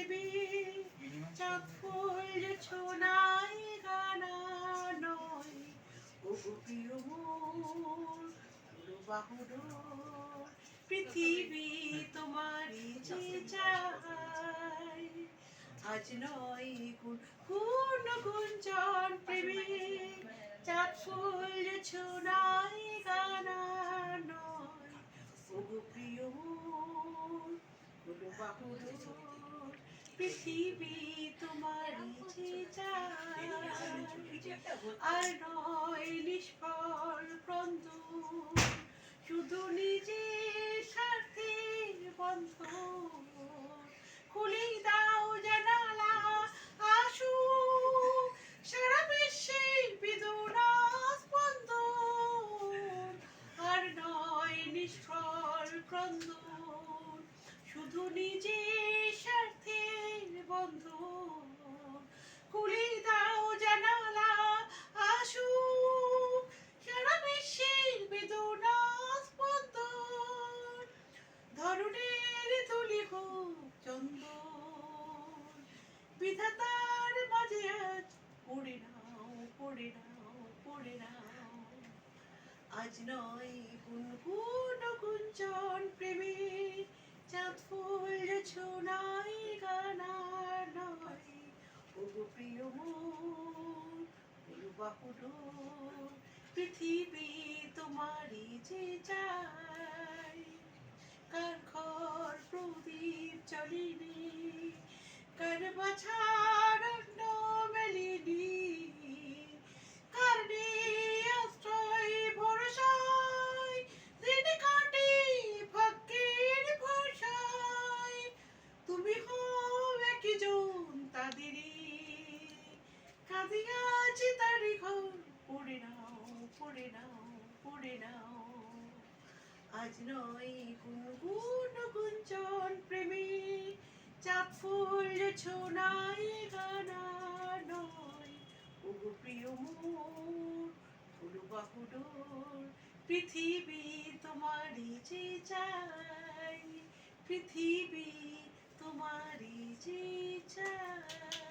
প্রেমে চাঁদ ফুল ছোনায় গানা নয় ওগো প্রিয় মোর বাহুডোর পৃথিবী তোমারই যে চাই আজ নয় কোন গুঞ্জন প্রেমে চাঁদ ফুল ছোনায় গানা নয় ওগো প্রিয় মোর বাহুডোর পৃথিবী তোমারই যে চাই আর নয় নিষ্ফল ক্রন্দ শুধু নিজের স্বার্থে বন্ধ খুলেই দাও জানালা আসু সারা বিশ্বের বেদনা স্পন্দন আর নয় নিষ্ফল ক্রন্দন শুধু নিজের স্বার্থের বন্ধন খুলেই দাও জানালা আসু সারা বিশ্বের বেদনা স্পন্দন ধরনের তুলি হোক চন্দন বিধাতার মাঝে আজ পড়ে নাও পড়ে নাও পড়ে নাও আজ নয় গুনগুন গুঞ্জন প্রেমে চাঁদ ফুল ছোনাই গানা নয় ওগো প্রিয় মোর বাহুডোর পৃথিবী তোমারই যে চাই কার ঘর প্রদীপ জ্বলেনি কার বাছার অন্ন মেলেনি কার নেই আশ্রয় ভরসায় দিন কাটে ভাগ্যের ভরসায় তুমি হও একজন তাদেরই কাঁদে আছে তারি ঘর পড়ে নাও পড়ে নাও পড়ে নাও আজ নয় গুনগুন গুঞ্জন প্রেমে চাঁদ ফুল ছোনায় গানা নয় ওগো প্রিয় মোর বাহুডোর পৃথিবী তোমারই যে চাই পৃথিবী তোমারই যে চাই